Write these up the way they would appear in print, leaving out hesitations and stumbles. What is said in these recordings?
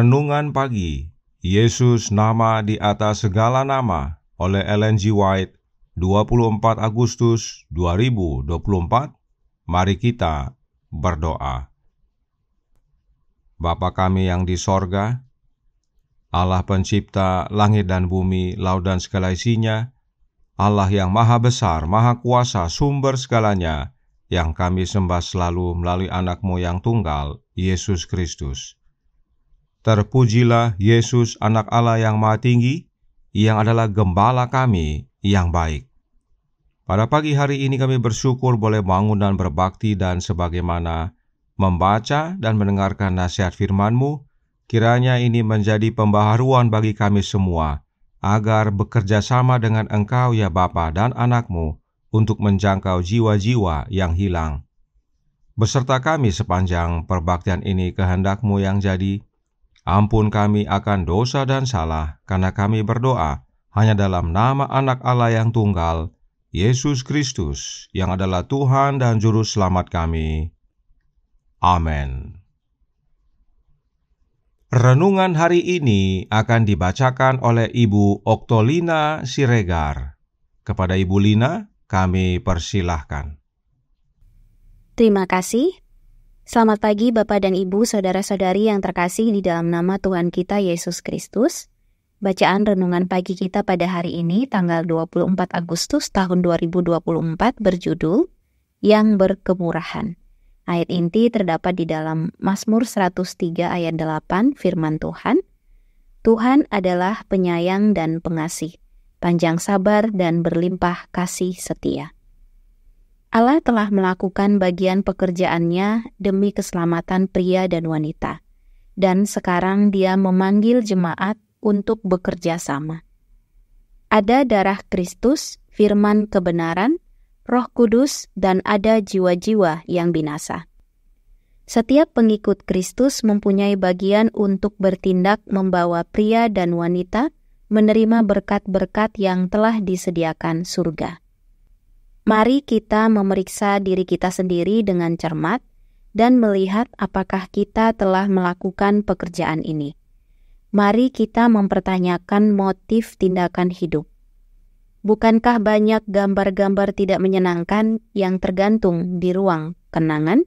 Renungan Pagi, Yesus Nama di Atas Segala Nama, oleh Ellen G. White, 24 Agustus 2024. Mari kita berdoa. Bapa kami yang di sorga, Allah pencipta langit dan bumi, laut dan segala isinya, Allah yang maha besar, maha kuasa, sumber segalanya, yang kami sembah selalu melalui anak-Mu yang tunggal, Yesus Kristus. Terpujilah Yesus, anak Allah yang maha tinggi, yang adalah gembala kami yang baik. Pada pagi hari ini kami bersyukur boleh bangun dan berbakti, dan sebagaimana membaca dan mendengarkan nasihat firman-Mu, kiranya ini menjadi pembaharuan bagi kami semua, agar bekerja sama dengan Engkau ya Bapa dan anak-Mu, untuk menjangkau jiwa-jiwa yang hilang. Beserta kami sepanjang perbaktian ini kehendak-Mu yang jadi. Ampun kami akan dosa dan salah, karena kami berdoa hanya dalam nama anak Allah yang tunggal, Yesus Kristus, yang adalah Tuhan dan Juru Selamat kami. Amin. Renungan hari ini akan dibacakan oleh Ibu Oktolina Siregar. Kepada Ibu Lina, kami persilahkan. Terima kasih. Selamat pagi Bapak dan Ibu, saudara-saudari yang terkasih di dalam nama Tuhan kita Yesus Kristus. Bacaan renungan pagi kita pada hari ini, tanggal 24 Agustus tahun 2024, berjudul Yang Berkemurahan. Ayat inti terdapat di dalam Mazmur 103 ayat 8, firman Tuhan. Tuhan adalah penyayang dan pengasih, panjang sabar dan berlimpah kasih setia. Allah telah melakukan bagian pekerjaannya demi keselamatan pria dan wanita, dan sekarang Dia memanggil jemaat untuk bekerja sama. Ada darah Kristus, firman kebenaran, Roh Kudus, dan ada jiwa-jiwa yang binasa. Setiap pengikut Kristus mempunyai bagian untuk bertindak membawa pria dan wanita menerima berkat-berkat yang telah disediakan surga. Mari kita memeriksa diri kita sendiri dengan cermat dan melihat apakah kita telah melakukan pekerjaan ini. Mari kita mempertanyakan motif tindakan hidup. Bukankah banyak gambar-gambar tidak menyenangkan yang tergantung di ruang kenangan?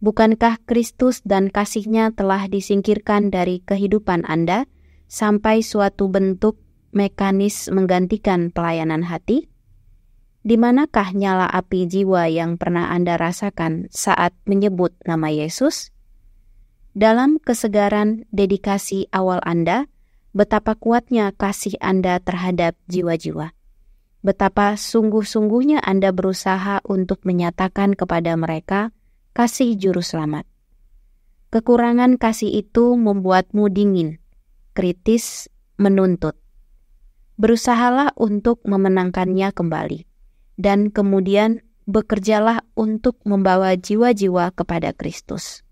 Bukankah Kristus dan kasih-Nya telah disingkirkan dari kehidupan Anda sampai suatu bentuk mekanis menggantikan pelayanan hati? Di manakah nyala api jiwa yang pernah Anda rasakan saat menyebut nama Yesus? Dalam kesegaran dedikasi awal Anda, betapa kuatnya kasih Anda terhadap jiwa-jiwa. Betapa sungguh-sungguhnya Anda berusaha untuk menyatakan kepada mereka kasih Juru Selamat. Kekurangan kasih itu membuatmu dingin, kritis, menuntut. Berusahalah untuk memenangkannya kembali. Dan kemudian bekerjalah untuk membawa jiwa-jiwa kepada Kristus.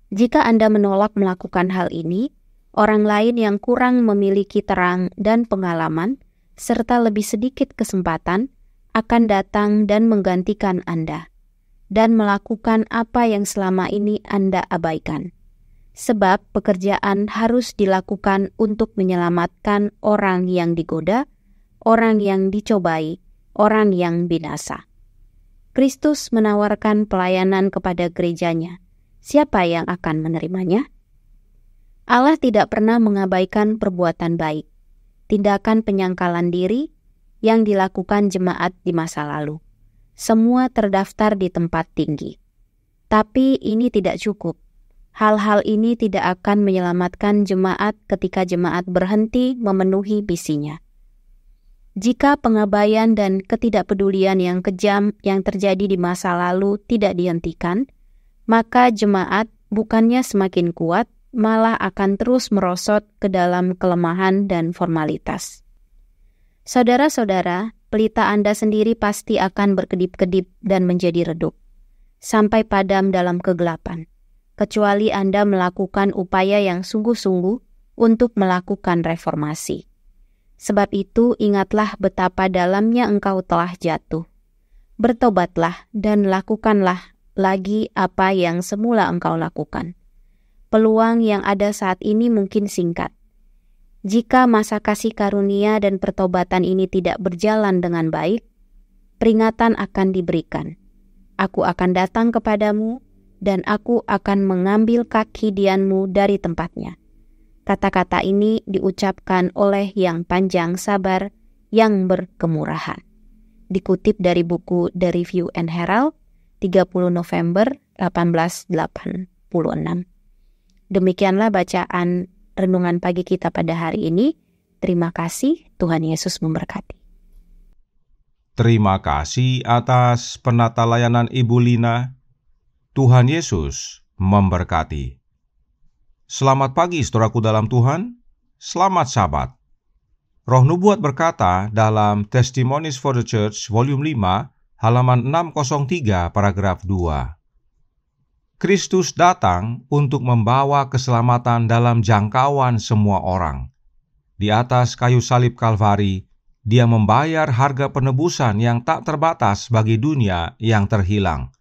Jika Anda menolak melakukan hal ini, orang lain yang kurang memiliki terang dan pengalaman, serta lebih sedikit kesempatan, akan datang dan menggantikan Anda, dan melakukan apa yang selama ini Anda abaikan. Sebab pekerjaan harus dilakukan untuk menyelamatkan orang yang digoda, orang yang dicobai, orang yang binasa. Kristus menawarkan pelayanan kepada gerejanya. Siapa yang akan menerimanya? Allah tidak pernah mengabaikan perbuatan baik, tindakan penyangkalan diri yang dilakukan jemaat di masa lalu. Semua terdaftar di tempat tinggi. Tapi ini tidak cukup. Hal-hal ini tidak akan menyelamatkan jemaat ketika jemaat berhenti memenuhi misinya. Jika pengabaian dan ketidakpedulian yang kejam yang terjadi di masa lalu tidak dihentikan, maka jemaat bukannya semakin kuat, malah akan terus merosot ke dalam kelemahan dan formalitas. Saudara-saudara, pelita Anda sendiri pasti akan berkedip-kedip dan menjadi redup, sampai padam dalam kegelapan, kecuali Anda melakukan upaya yang sungguh-sungguh untuk melakukan reformasi. Sebab itu, ingatlah betapa dalamnya engkau telah jatuh. Bertobatlah dan lakukanlah lagi apa yang semula engkau lakukan. peluang yang ada saat ini mungkin singkat. Jika masa kasih karunia dan pertobatan ini tidak berjalan dengan baik, peringatan akan diberikan. Aku akan datang kepadamu, dan aku akan mengambil kaki Dianmu dari tempatnya. Kata-kata ini diucapkan oleh Yang Panjang Sabar, yang berkemurahan. Dikutip dari buku The Review and Herald, 30 November 1886. Demikianlah bacaan renungan pagi kita pada hari ini. Terima kasih, Tuhan Yesus memberkati. Terima kasih atas penata layanan Ibu Lina. Tuhan Yesus memberkati. Selamat pagi saudaraku dalam Tuhan. Selamat Sabat. Roh Nubuat berkata dalam Testimonies for the Church volume 5 halaman 603 paragraf 2. Kristus datang untuk membawa keselamatan dalam jangkauan semua orang. Di atas kayu salib Kalvari, Dia membayar harga penebusan yang tak terbatas bagi dunia yang terhilang.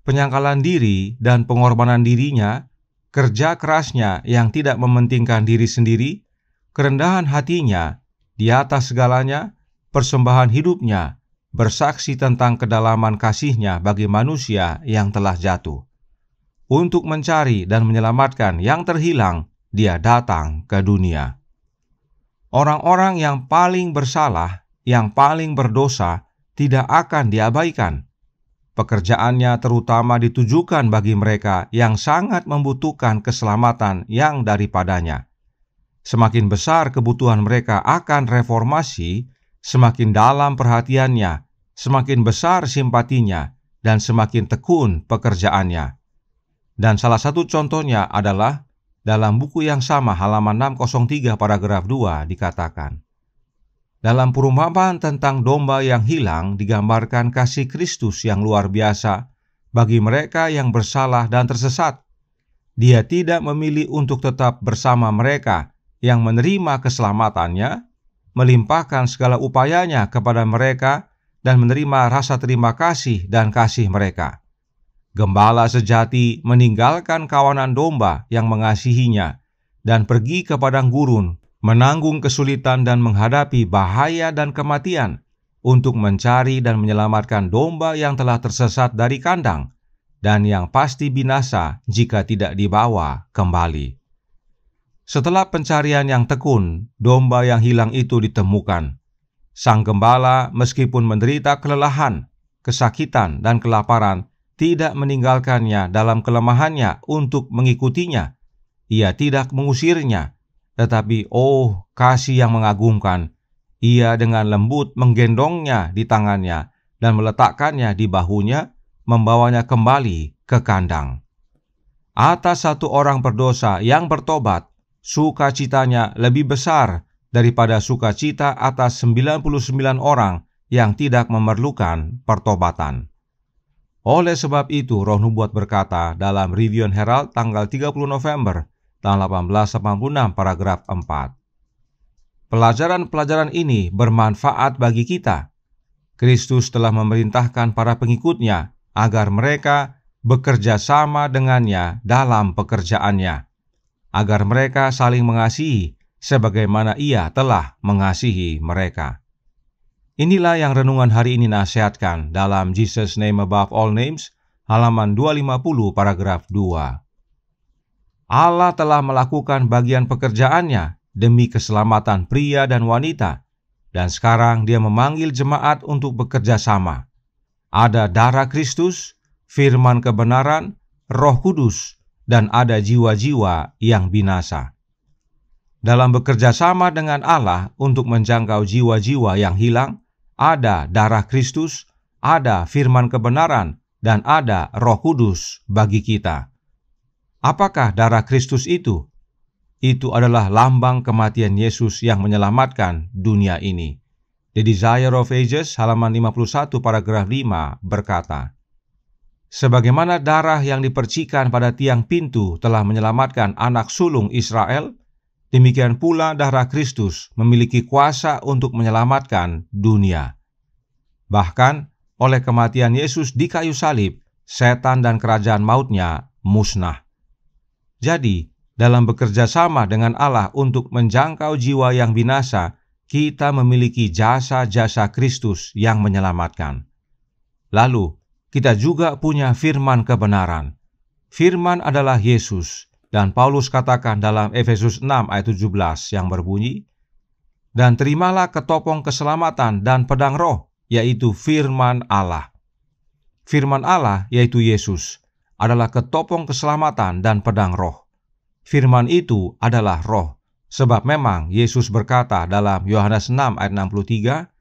Penyangkalan diri dan pengorbanan dirinya, kerja kerasnya yang tidak mementingkan diri sendiri, kerendahan hatinya, di atas segalanya, persembahan hidupnya, bersaksi tentang kedalaman kasihnya bagi manusia yang telah jatuh. Untuk mencari dan menyelamatkan yang terhilang, Dia datang ke dunia. Orang-orang yang paling bersalah, yang paling berdosa, tidak akan diabaikan. Pekerjaannya terutama ditujukan bagi mereka yang sangat membutuhkan keselamatan yang daripadanya. Semakin besar kebutuhan mereka akan reformasi, semakin dalam perhatiannya, semakin besar simpatinya, dan semakin tekun pekerjaannya. Dan salah satu contohnya adalah dalam buku yang sama halaman 603 paragraf 2 dikatakan, dalam perumpamaan tentang domba yang hilang digambarkan kasih Kristus yang luar biasa bagi mereka yang bersalah dan tersesat. Dia tidak memilih untuk tetap bersama mereka yang menerima keselamatannya, melimpahkan segala upayanya kepada mereka dan menerima rasa terima kasih dan kasih mereka. Gembala sejati meninggalkan kawanan domba yang mengasihinya dan pergi ke padang gurun, menanggung kesulitan dan menghadapi bahaya dan kematian untuk mencari dan menyelamatkan domba yang telah tersesat dari kandang dan yang pasti binasa jika tidak dibawa kembali. Setelah pencarian yang tekun, domba yang hilang itu ditemukan. Sang gembala meskipun menderita kelelahan, kesakitan, dan kelaparan, tidak meninggalkannya dalam kelemahannya untuk mengikutinya. Ia tidak mengusirnya, tetapi kasih yang mengagumkan. Ia dengan lembut menggendongnya di tangannya dan meletakkannya di bahunya, membawanya kembali ke kandang. Atas satu orang berdosa yang bertobat, sukacitanya lebih besar daripada sukacita atas 99 orang yang tidak memerlukan pertobatan. Oleh sebab itu, Roh Nubuat berkata dalam Review and Herald tanggal 30 November tahun 1886 paragraf 4. Pelajaran-pelajaran ini bermanfaat bagi kita. Kristus telah memerintahkan para pengikutnya agar mereka bekerja sama dengannya dalam pekerjaannya, agar mereka saling mengasihi sebagaimana Ia telah mengasihi mereka. Inilah yang renungan hari ini nasihatkan dalam Jesus Name Above All Names, halaman 250 paragraf 2. Allah telah melakukan bagian pekerjaannya demi keselamatan pria dan wanita, dan sekarang Dia memanggil jemaat untuk bekerja sama. Ada darah Kristus, firman kebenaran, Roh Kudus, dan ada jiwa-jiwa yang binasa. Dalam bekerja sama dengan Allah untuk menjangkau jiwa-jiwa yang hilang, ada darah Kristus, ada firman kebenaran, dan ada Roh Kudus bagi kita. Apakah darah Kristus itu? Itu adalah lambang kematian Yesus yang menyelamatkan dunia ini. The Desire of Ages, halaman 51 paragraf 5 berkata, sebagaimana darah yang dipercikan pada tiang pintu telah menyelamatkan anak sulung Israel, demikian pula darah Kristus memiliki kuasa untuk menyelamatkan dunia. Bahkan, oleh kematian Yesus di kayu salib, setan dan kerajaan mautnya musnah. Jadi, dalam bekerja sama dengan Allah untuk menjangkau jiwa yang binasa, kita memiliki jasa-jasa Kristus yang menyelamatkan. Lalu, kita juga punya firman kebenaran. Firman adalah Yesus, dan Paulus katakan dalam Efesus 6 ayat 17 yang berbunyi, "Dan terimalah ketopong keselamatan dan pedang roh, yaitu firman Allah." Firman Allah, yaitu Yesus, adalah ketopong keselamatan dan pedang roh. Firman itu adalah roh, sebab memang Yesus berkata dalam Yohanes 6 ayat 63,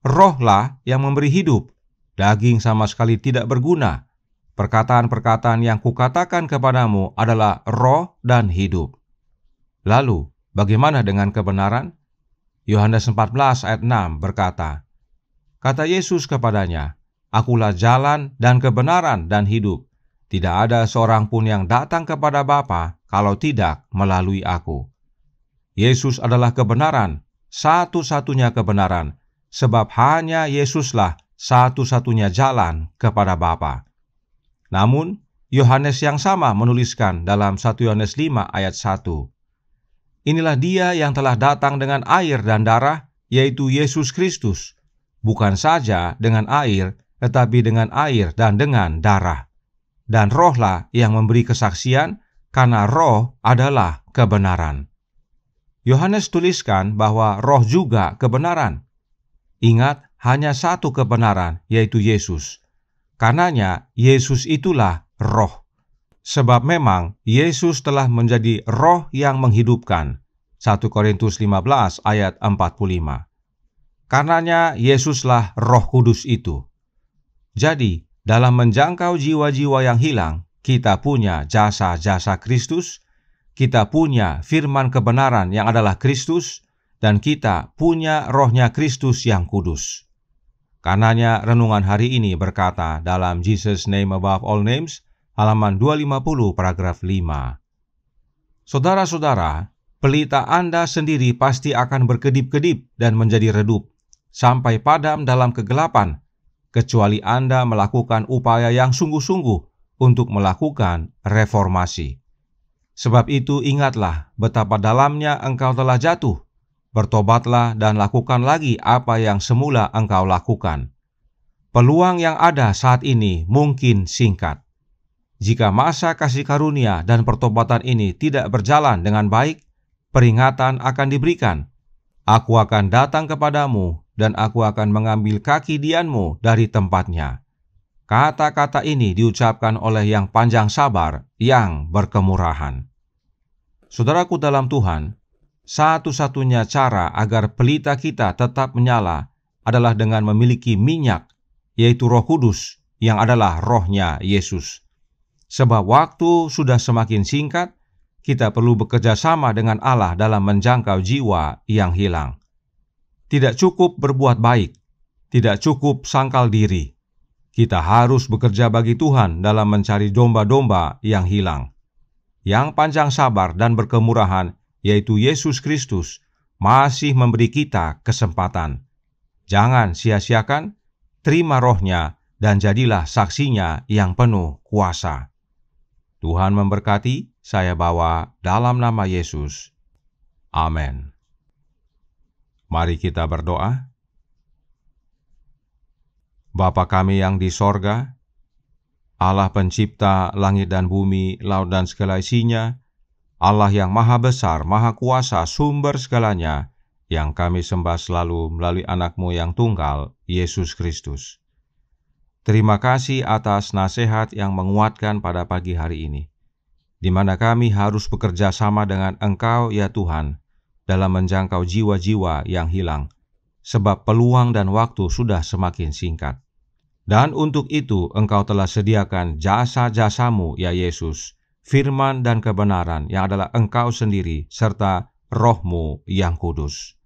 "Rohlah yang memberi hidup, daging sama sekali tidak berguna. Perkataan-perkataan yang kukatakan kepadamu adalah roh dan hidup." Lalu, bagaimana dengan kebenaran? Yohanes 14 ayat 6 berkata, kata Yesus kepadanya, "Akulah jalan dan kebenaran dan hidup. Tidak ada seorang pun yang datang kepada Bapa kalau tidak melalui aku." Yesus adalah kebenaran, satu-satunya kebenaran, sebab hanya Yesuslah satu-satunya jalan kepada Bapa. Namun, Yohanes yang sama menuliskan dalam 1 Yohanes 5 ayat 1, "Inilah dia yang telah datang dengan air dan darah, yaitu Yesus Kristus, bukan saja dengan air, tetapi dengan air dan dengan darah. Dan rohlah yang memberi kesaksian, karena roh adalah kebenaran." Yohanes tuliskan bahwa roh juga kebenaran. Ingat, hanya satu kebenaran, yaitu Yesus. Karenanya, Yesus itulah roh. Sebab memang Yesus telah menjadi roh yang menghidupkan. 1 Korintus 15 ayat 45. Karenanya, Yesuslah Roh Kudus itu. Jadi, dalam menjangkau jiwa-jiwa yang hilang, kita punya jasa-jasa Kristus, kita punya firman kebenaran yang adalah Kristus, dan kita punya rohnya Kristus yang kudus. Karenanya renungan hari ini berkata dalam Jesus Name Above All Names, halaman 250 paragraf 5. Saudara-saudara, pelita Anda sendiri pasti akan berkedip-kedip dan menjadi redup, sampai padam dalam kegelapan, kecuali Anda melakukan upaya yang sungguh-sungguh untuk melakukan reformasi. Sebab itu ingatlah betapa dalamnya engkau telah jatuh. Bertobatlah dan lakukan lagi apa yang semula engkau lakukan. Peluang yang ada saat ini mungkin singkat. Jika masa kasih karunia dan pertobatan ini tidak berjalan dengan baik, peringatan akan diberikan. "Aku akan datang kepadamu, dan aku akan mengambil kaki dianmu dari tempatnya." Kata-kata ini diucapkan oleh yang panjang sabar, yang berkemurahan. Saudaraku dalam Tuhan, satu-satunya cara agar pelita kita tetap menyala adalah dengan memiliki minyak, yaitu Roh Kudus, yang adalah rohnya Yesus. Sebab waktu sudah semakin singkat, kita perlu bekerja sama dengan Allah dalam menjangkau jiwa yang hilang. Tidak cukup berbuat baik, tidak cukup sangkal diri. Kita harus bekerja bagi Tuhan dalam mencari domba-domba yang hilang. Yang panjang sabar dan berkemurahan, yaitu Yesus Kristus, masih memberi kita kesempatan. Jangan sia-siakan, terima rohnya, dan jadilah saksinya yang penuh kuasa. Tuhan memberkati, saya bawa dalam nama Yesus. Amin. Mari kita berdoa. Bapa kami yang di sorga, Allah pencipta langit dan bumi, laut dan segala isinya, Allah yang maha besar, maha kuasa, sumber segalanya, yang kami sembah selalu melalui anak-Mu yang tunggal, Yesus Kristus. Terima kasih atas nasihat yang menguatkan pada pagi hari ini, di mana kami harus bekerja sama dengan Engkau, ya Tuhan, dalam menjangkau jiwa-jiwa yang hilang, sebab peluang dan waktu sudah semakin singkat. Dan untuk itu Engkau telah sediakan jasa-jasamu, ya Yesus, firman dan kebenaran yang adalah Engkau sendiri, serta Roh-Mu yang kudus.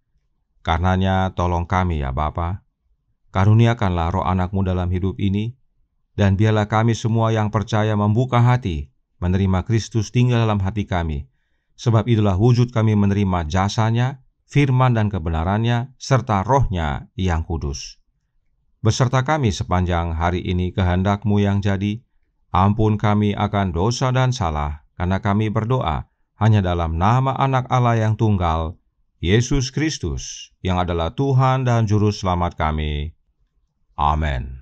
Karenanya tolong kami, ya Bapa, karuniakanlah roh anak-Mu dalam hidup ini, dan biarlah kami semua yang percaya membuka hati, menerima Kristus tinggal dalam hati kami, sebab itulah wujud kami menerima jasanya, firman dan kebenarannya, serta Roh-Nya yang kudus. Beserta kami sepanjang hari ini kehendak-Mu yang jadi, ampun kami akan dosa dan salah karena kami berdoa hanya dalam nama Anak Allah yang tunggal, Yesus Kristus, yang adalah Tuhan dan Juru Selamat kami. Amin.